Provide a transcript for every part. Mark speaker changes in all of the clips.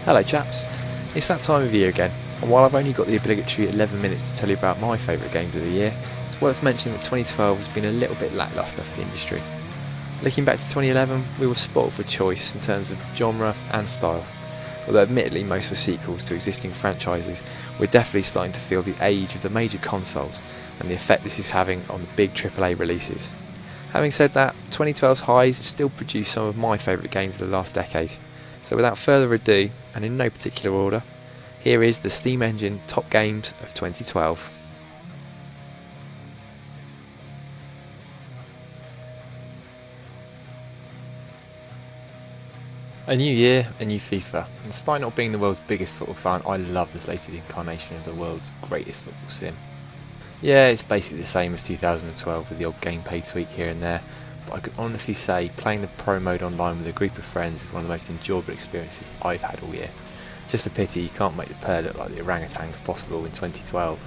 Speaker 1: Hello chaps, it's that time of year again, and while I've only got the obligatory 11 minutes to tell you about my favourite games of the year, it's worth mentioning that 2012 has been a little bit lacklustre for the industry. Looking back to 2011, we were spoiled for choice in terms of genre and style. Although admittedly most were sequels to existing franchises, we're definitely starting to feel the age of the major consoles and the effect this is having on the big AAA releases. Having said that, 2012's highs have still produced some of my favourite games of the last decade. So without further ado, and in no particular order, here is the Steam Engine Top Games of 2012. A new year, a new FIFA. And despite not being the world's biggest football fan, I love this latest incarnation of the world's greatest football sim. Yeah, it's basically the same as 2012 with the odd gameplay tweak here and there, but I can honestly say playing the pro mode online with a group of friends is one of the most enjoyable experiences I've had all year. Just a pity you can't make the pair look like the orangutans possible in 2012.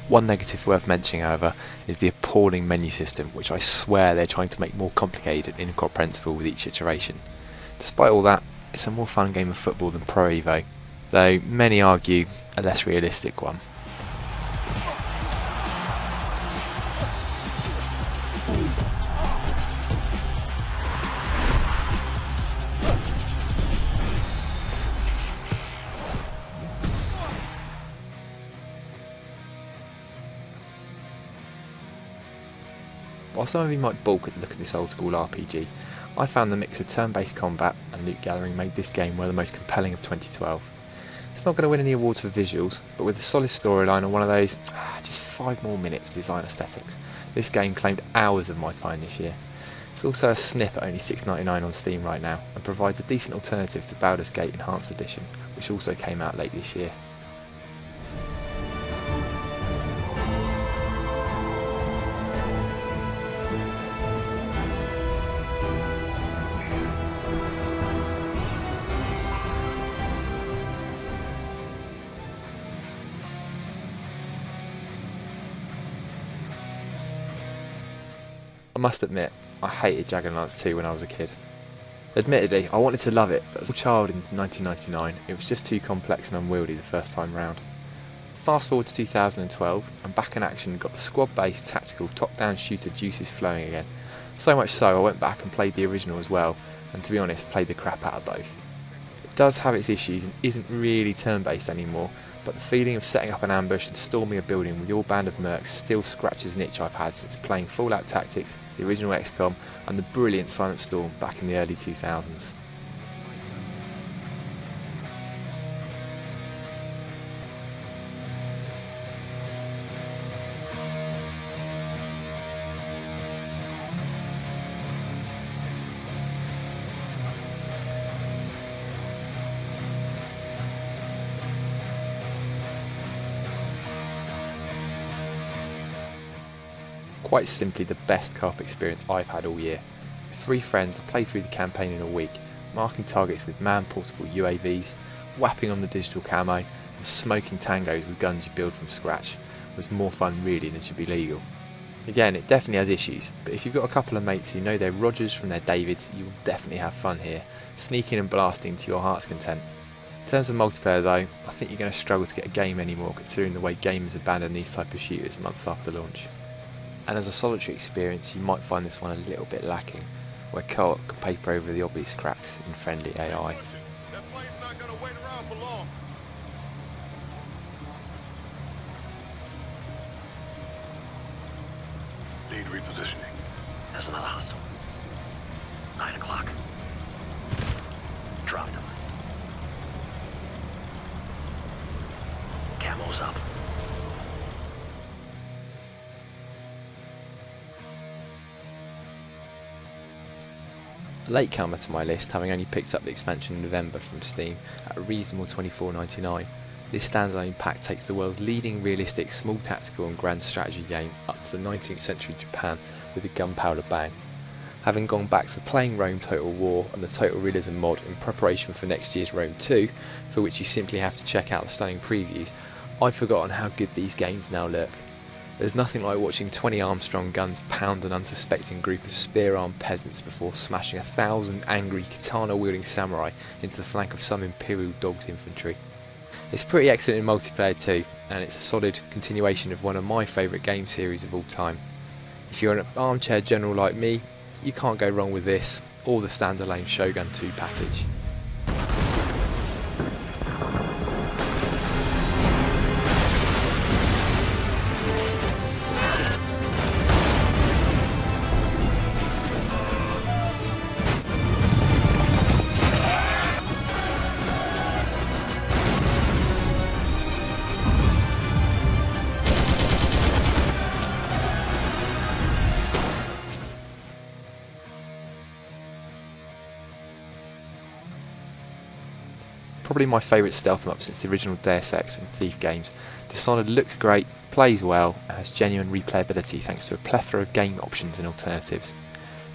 Speaker 1: One negative worth mentioning, however, is the appalling menu system, which I swear they're trying to make more complicated and incomprehensible with each iteration. Despite all that, it's a more fun game of football than Pro Evo, though many argue a less realistic one. While some of you might balk at the look of this old school RPG, I found the mix of turn-based combat and loot gathering made this game one of the most compelling of 2012. It's not going to win any awards for visuals, but with a solid storyline and one of those just 5 more minutes design aesthetics, this game claimed hours of my time this year. It's also a snip at only $6.99 on Steam right now, and provides a decent alternative to Baldur's Gate Enhanced Edition, which also came out late this year. I must admit, I hated Jagged Alliance 2 when I was a kid. Admittedly, I wanted to love it, but as a child in 1999, it was just too complex and unwieldy the first time round. Fast forward to 2012, and Back in Action got the squad-based tactical top-down shooter juices flowing again. So much so I went back and played the original as well, and to be honest, played the crap out of both. It does have its issues and isn't really turn-based anymore, but the feeling of setting up an ambush and storming a building with your band of mercs still scratches an itch I've had since playing Fallout Tactics, the original XCOM, and the brilliant Silent Storm back in the early 2000s. Quite simply the best co-op experience I've had all year. With 3 friends, I played through the campaign in a week, marking targets with man-portable UAVs, whapping on the digital camo, and smoking tangos with guns you build from scratch. It was more fun really than should be legal. Again, it definitely has issues, but if you've got a couple of mates who know their Rogers from their Davids, you will definitely have fun here, sneaking and blasting to your heart's content. In terms of multiplayer though, I think you're going to struggle to get a game anymore considering the way gamers abandon these type of shooters months after launch. And as a solitary experience, you might find this one a little bit lacking, where co-op can paper over the obvious cracks in friendly AI.
Speaker 2: Lead repositioning. There's another hostile. 9 o'clock. Dropped him. Camo's up.
Speaker 1: A latecomer to my list, having only picked up the expansion in November from Steam at a reasonable $24.99, this standalone pack takes the world's leading realistic small tactical and grand strategy game up to the 19th century Japan with a gunpowder bang. Having gone back to playing Rome Total War and the Total Realism mod in preparation for next year's Rome 2, for which you simply have to check out the stunning previews, I've forgotten how good these games now look. There's nothing like watching 20 Armstrong guns pound an unsuspecting group of spear-armed peasants before smashing 1,000 angry katana-wielding samurai into the flank of some Imperial Dogs infantry. It's pretty excellent in multiplayer too, and it's a solid continuation of one of my favourite game series of all time. If you're an armchair general like me, you can't go wrong with this, or the standalone Shogun 2 package. Probably my favourite stealth map since the original Deus Ex and Thief games. Dishonored looks great, plays well, and has genuine replayability thanks to a plethora of game options and alternatives.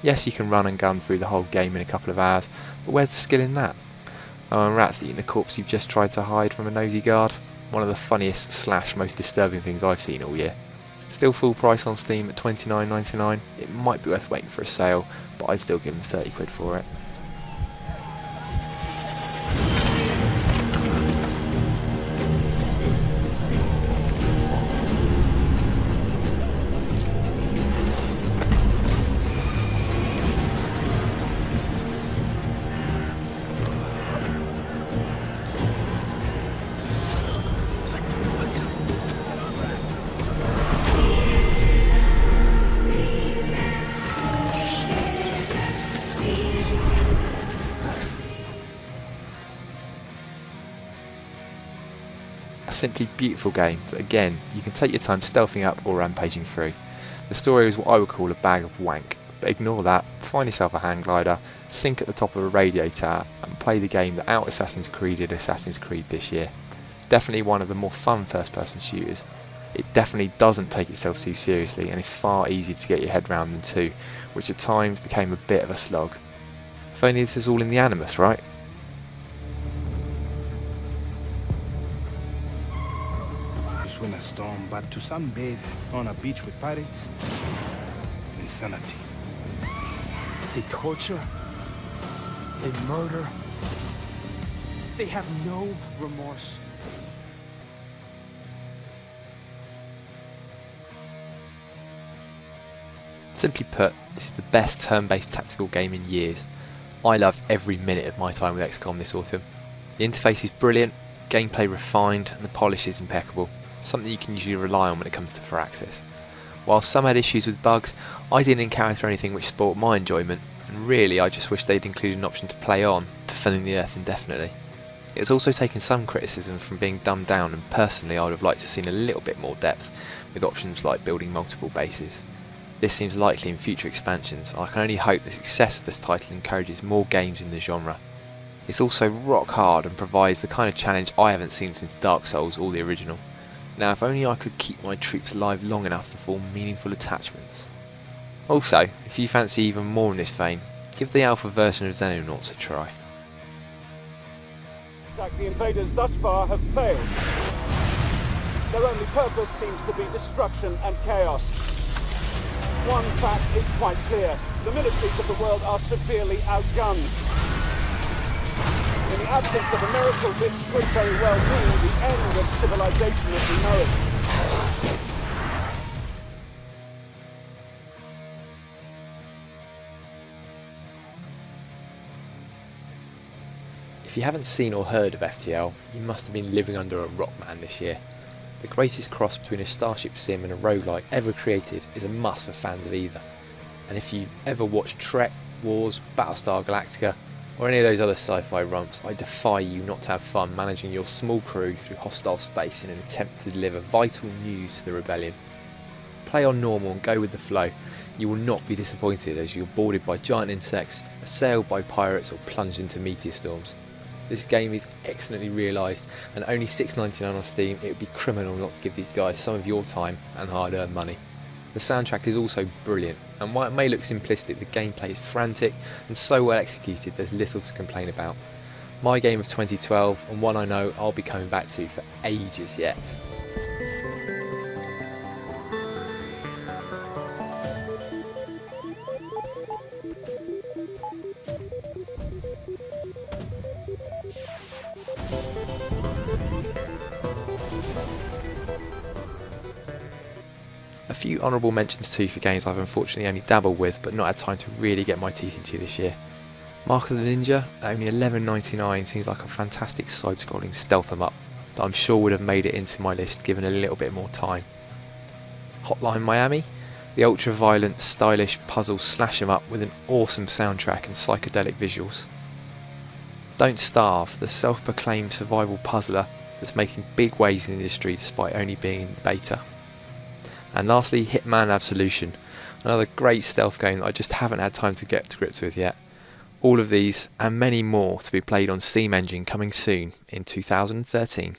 Speaker 1: Yes, you can run and gun through the whole game in a couple of hours, but where's the skill in that? Oh, and rats eating the corpse you've just tried to hide from a nosy guard? One of the funniest / most disturbing things I've seen all year. Still full price on Steam at $29.99. It might be worth waiting for a sale, but I'd still give them 30 quid for it. A simply beautiful game that, again, you can take your time stealthing up or rampaging through. The story is what I would call a bag of wank, but ignore that, find yourself a hang glider, sink at the top of a radio tower and play the game that out Assassin's Creed did Assassin's Creed this year. Definitely one of the more fun first person shooters. It definitely doesn't take itself too seriously and is far easier to get your head round than 2, which at times became a bit of a slog. If only this was all in the Animus, right?
Speaker 3: Swim a storm, but to sunbathe on a beach with pirates, insanity.
Speaker 4: They torture, they murder, they have no remorse.
Speaker 1: Simply put, this is the best turn-based tactical game in years. I loved every minute of my time with XCOM this autumn. The interface is brilliant, gameplay refined, and the polish is impeccable. Something you can usually rely on when it comes to Firaxis. While some had issues with bugs, I didn't encounter anything which spoilt my enjoyment, and really I just wish they'd included an option to play on, to filling the earth indefinitely. It has also taken some criticism from being dumbed down, and personally I would have liked to have seen a little bit more depth, with options like building multiple bases. This seems likely in future expansions, and I can only hope the success of this title encourages more games in the genre. It's also rock hard and provides the kind of challenge I haven't seen since Dark Souls or the original. Now, if only I could keep my troops alive long enough to form meaningful attachments. Also, if you fancy even more in this vein, give the alpha version of Xenonauts a try.
Speaker 5: The invaders thus far have failed. Their only purpose seems to be destruction and chaos. One fact is quite clear: the militaries of the world are severely outgunned. In the absence of a miracle, this could very well mean the end of civilization as we know it.
Speaker 1: If you haven't seen or heard of FTL, you must have been living under a rock, man, this year. The greatest cross between a Starship Sim and a roguelike ever created is a must for fans of either. And if you've ever watched Trek, Wars, Battlestar Galactica, or any of those other sci-fi romps, I defy you not to have fun managing your small crew through hostile space in an attempt to deliver vital news to the rebellion. Play on normal and go with the flow. You will not be disappointed as you're boarded by giant insects, assailed by pirates, or plunged into meteor storms. This game is excellently realised, and only $6.99 on Steam. It would be criminal not to give these guys some of your time and hard-earned money. The soundtrack is also brilliant, and while it may look simplistic, the gameplay is frantic and so well executed there's little to complain about. My game of 2012, and one I know I'll be coming back to for ages yet. few honourable mentions too for games I've unfortunately only dabbled with but not had time to really get my teeth into this year. Mark of the Ninja, at only $11.99, seems like a fantastic side-scrolling stealth 'em up that I'm sure would have made it into my list given a little bit more time. Hotline Miami, the ultra-violent, stylish puzzle slash 'em up with an awesome soundtrack and psychedelic visuals. Don't Starve, the self-proclaimed survival puzzler that's making big waves in the industry despite only being in beta. And lastly, Hitman Absolution, another great stealth game that I just haven't had time to get to grips with yet. All of these and many more to be played on Steam Engine coming soon in 2013.